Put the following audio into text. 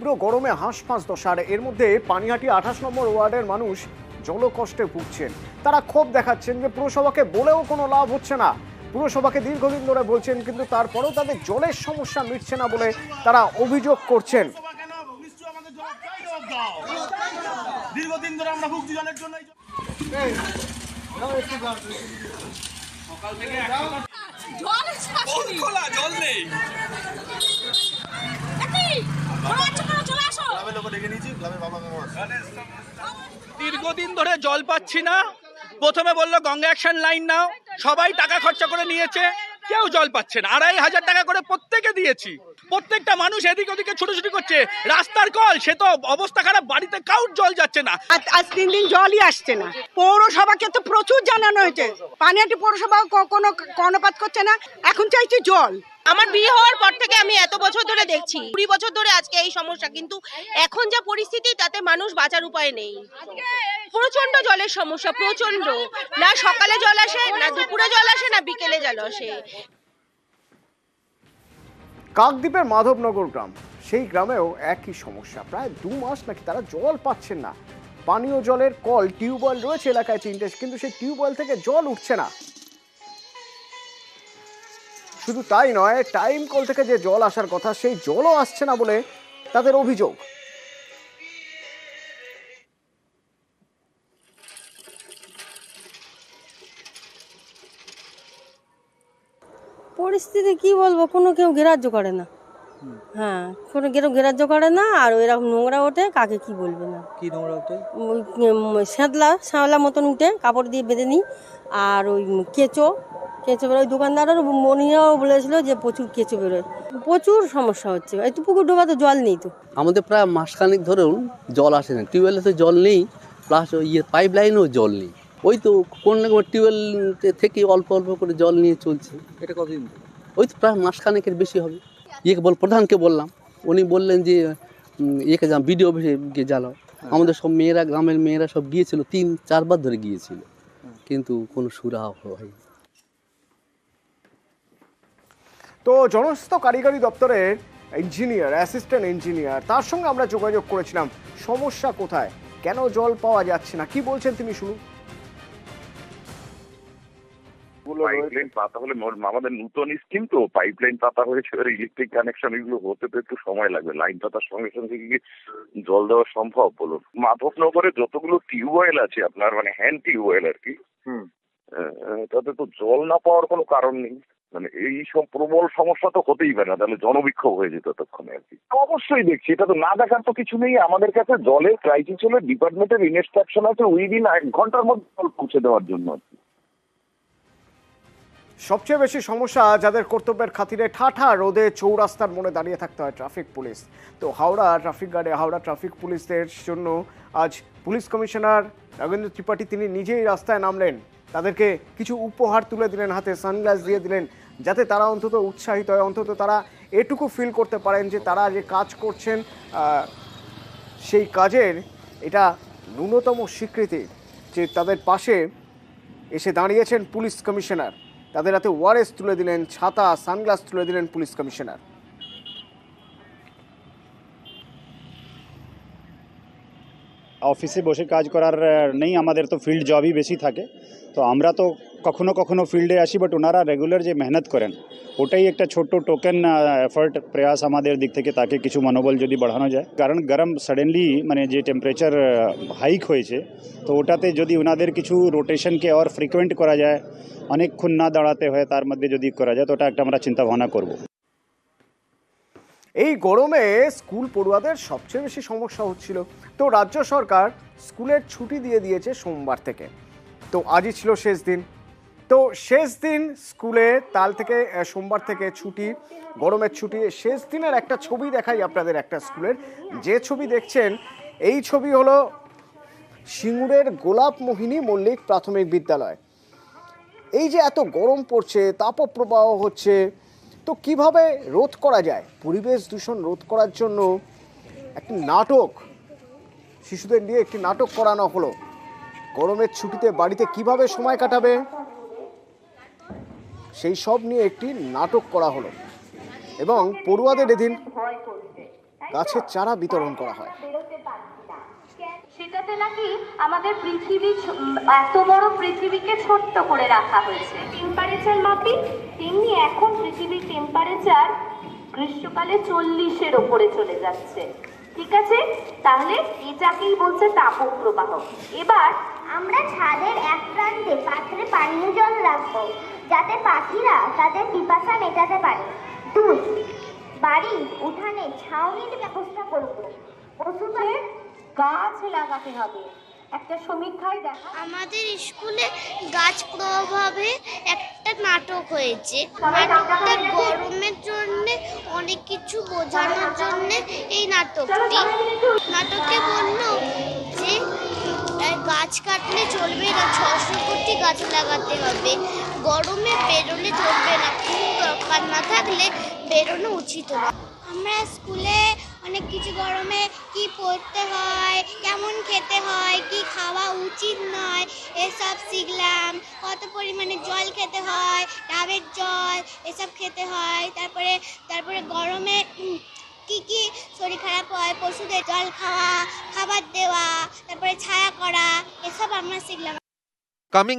তীব্র গরমে হাঁসফাঁস দশা, আর এর মধ্যে পানিহাটি 28 নম্বর ওয়ার্ডের মানুষ জলকষ্টে ভুগছেন। তারা ক্ষোভ দেখাচ্ছেন যে পুরসভাকে বলেও কোনো লাভ হচ্ছে না। পুরসভাকে দীর্ঘদিন ধরে বলছেন, কিন্তু তারপরেও তাদের জলের সমস্যা মিটছে না বলে তারা অভিযোগ করছেন। দীর্ঘদিন ধরে আমরা ভুগছি জলের জন্য। জল নেই। দীর্ঘদিন ধরে জল পাচ্ছি না। প্রথমে বললো গঙ্গা অ্যাকশন লাইন নাও, সবাই টাকা খরচা করে নিয়েছে, কেউ জল পাচ্ছে না। 2500 টাকা করে প্রত্যেকে দিয়েছি। প্রত্যেকটা মানুষ এদিক ওদিকে ছুটোছুটি করছে। রাস্তার কল, সে তো অবস্থা খারাপ, বাড়িতে কাউর জল যাচ্ছে না। আজ 3 দিন জলই আসছে না। পৌরসভাকে তো প্রচুর জানানো হয়েছে, পানিহাটি পৌরসভা কোনো কর্ণপাত করছে না। এখন চাইছি জল। আমার বিয়ে হওয়ার পর থেকে আমি এত বছর ধরে দেখছি, 20 বছর ধরে আজকে এই সমস্যা, কিন্তু এখন যা পরিস্থিতি তাতে মানুষ বাঁচার উপায় নেই। প্রচন্ড জলের সমস্যা, প্রচন্ড। না সকালে জল আসে, না দুপুরে জল আসে, না বিকেলে জল আসে। কাকদ্বীপের মাধবনগর গ্রাম, সেই গ্রামেও একই সমস্যা। প্রায় 2 মাস নাকি তারা জল পাচ্ছেন না। পানীয় জলের কল, টিউবওয়েল রয়েছে এলাকায় 3টে, কিন্তু সেই টিউবওয়েল থেকে জল উঠছে না। শুধু তাই নয়, টাইম কল থেকে যে জল আসার কথা সেই জলও আসছে না বলে তাদের অভিযোগ। পরিস্থিতি কি বলবো, কোনো কেউ গ্রাহ্য করে না। হ্যাঁ, কোনো কেউ গ্রাহ্য করে না। আর এরকম নোংরা ওঠে, কাকে কি বলবে না। কি নোংরা ওঠে? ওই শ্যাওলা মতন উঠে, কাপড় দিয়ে বেঁধে নিই। আর ওই কেঁচো বেরোয়। ওই দোকানদারের মনিরাও বলেছিল যে প্রচুর কেঁচো বেরোয়, প্রচুর সমস্যা হচ্ছে। এই তো পুকুর ডোবা তো জল নেই তো। আমাদের প্রায় মাসখানেক ধরেও জল আসে না। টিউবওয়েলে তো জল নেই, প্লাস ওই পাইপ লাইনেও জল নেই। ওই তো কোন টিউবওয়েল থেকে অল্প অল্প করে জল নিয়ে চলছে। এটা কতদিন? ওই তো প্রায় মাসখানেকের বেশি হবে। প্রধানকে বললাম, উনি বললেন যে ভিডিও অফিসে গিয়ে জ্বালাও। আমাদের সব মেয়েরা, গ্রামের মেয়েরা সব গিয়েছিল, 3-4 বার ধরে গিয়েছিল, কিন্তু কোনো সুরাহা হয়নি। তো জনস্বাস্থ্য কারিগরি দপ্তরের ইঞ্জিনিয়ার, অ্যাসিস্ট্যান্ট ইঞ্জিনিয়ার, তার সঙ্গে আমরা যোগাযোগ করেছিলাম। সমস্যা কোথায়, কেন জল পাওয়া যাচ্ছে না, কি বলছেন তিনি শুনুন। পাইপলাইন পাতা হলে, আমাদের নতুন স্কিম তো পাইপলাইন পাতা হয়েছে, ইলেকট্রিক কানেকশন, এগুলো হতে তো একটু সময় লাগবে। লাইন পাতার সঙ্গে সঙ্গে কি জল দেওয়া সম্ভব বলুন? মাধবনগরে যতগুলো টিউবওয়েল আছে আপনার, মানে হ্যান্ড টিউবওয়েল আর কি, তাতে তো জল না পাওয়ার কোনো কারণ নেই। মানে এই সব প্রবল সমস্যা তো হতেই পারে না, তাহলে জনবিক্ষোভ হয়ে যেত ততক্ষণে আর কি। অবশ্যই দেখছি, এটা তো না দেখার তো কিছু নেই। আমাদের কাছে জলের ক্রাইসিস হলে ডিপার্টমেন্টের ইনস্ট্রাকশন আছে উইদিন 1 ঘন্টার মধ্যে জল পৌঁছে দেওয়ার জন্য আর কি। সবচেয়ে বেশি সমস্যা যাদের, কর্তব্যের খাতিরে ঠাঠা রোদে চৌরাস্তার মোড়ে দাঁড়িয়ে থাকতে হয় ট্রাফিক পুলিশ। তো হাওড়া ট্রাফিক পুলিশদের জন্য আজ পুলিশ কমিশনার রাঘবেন্দ্র ত্রিপাঠী তিনি নিজেই রাস্তায় নামলেন। তাদেরকে কিছু উপহার তুলে দিলেন, হাতে সানগ্লাস দিয়ে দিলেন, যাতে তারা অন্তত উৎসাহিত হয়, অন্তত তারা এটুকু ফিল করতে পারেন যে তারা যে কাজ করছেন সেই কাজের এটা ন্যূনতম স্বীকৃতি, যে তাদের পাশে এসে দাঁড়িয়েছেন পুলিশ কমিশনার। তাদের হাতে ওয়ারেস তুলে দিলেন, ছাতা, সানগ্লাস তুলে দিলেন পুলিশ কমিশনার। অফিসে বসে কাজ করার নেই, আমাদের তো ফিল্ড জবই বেশি থাকে। তো আমরা তো কখনো কখনো ফিল্ডে আসি, বাট ওনারা রেগুলার যে মেহনত করেন ওটাই একটা ছোট্ট টোকেন এফর্ট, প্রয়াস আমাদের দিক থেকে, তাকে কিছু মনোবল যদি বাড়ানো যায়। কারণ গরম সাডেনলি মানে যে টেম্পারেচার হাইক হয়েছে, তো ওটাতে যদি ওনাদের কিছু রোটেশনকে আর ফ্রিকুয়েন্ট করা যায়, অনেকক্ষণ না দাঁড়াতে হয়, তার মধ্যে যদি করা যায়, তো ওটা একটা আমরা চিন্তা ভাবনা করব। এই গরমে স্কুল পড়ুয়াদের সবচেয়ে বেশি সমস্যা হচ্ছিল। তো রাজ্য সরকার স্কুলের ছুটি দিয়ে দিয়েছে সোমবার থেকে। তো আজই ছিল শেষ দিন। তো শেষ দিন স্কুলে কাল থেকে, সোমবার থেকে ছুটি, গরমের ছুটি। শেষ দিনের একটা ছবি দেখাই আপনাদের, একটা স্কুলের। যে ছবি দেখছেন এই ছবি হলো সিঙ্গুরের গোলাপমোহিনী মল্লিক প্রাথমিক বিদ্যালয়। এই যে এত গরম পড়ছে, তাপপ্রবাহ হচ্ছে, তো কিভাবে রোধ করা যায়? পরিবেশ দূষণ রোধ করার জন্য একটি নাটক, শিশুদের নিয়ে একটি নাটক করানো হলো। গরমের ছুটিতে বাড়িতে কিভাবে সময় কাটাবে সেই সব নিয়ে একটি নাটক করা হলো। এবং পড়ুয়াদের এদিন গাছের চারা বিতরণ করা হয়। সেটাতে নাকি আমাদের পৃথিবী এত বড় পৃথিবীকে ছোট্ট করে রাখা হয়েছে। টেম্পারেচার মাপি, তেমনি এখন পৃথিবীর টেম্পারেচার গ্রীষ্মকালে 40-এর ওপরে চলে যাচ্ছে। ঠিক আছে, তাহলে এটাকেই বলছে তাপপ্রবাহ। এবার আমরা ছাদের এক প্রান্তে পাত্রে পানীয় জল রাখবো, যাতে পাখিরা তাদের পিপাসা মেটাতে পারে। 2, বাড়ির উঠানে ছাউনির ব্যবস্থা করব। পশুদের গাছ লাগাতে হবে। একটা সমীক্ষায় দেখা আমাদের স্কুলে গাছ প্রভাবে একটা নাটক হয়েছে। নাটকটা গরমের জন্য অনেক কিছু বোঝানোর জন্য এই নাটকে বললো যে গাছ কাটলে চলবে না, 600 কোটি গাছ লাগাতে হবে। গরমে বেরোলে চলবে না, খুব দরকার না থাকলে বেরোনো উচিত না। আমরা স্কুলে অনেক কিছু গরমে কি পড়তে হয়, কেমন খেতে হয়, কি খাওয়া উচিত নয় এসব শিখলাম। কত পরিমাণে জল খেতে হয়, ডাবের জল এসব খেতে হয়। তারপরে গরমে কি শরীর খারাপ হয়, পশুদের জল খাওয়া, খাবার দেওয়া, তারপরে ছায়া করা, এসব আমরা শিখলাম।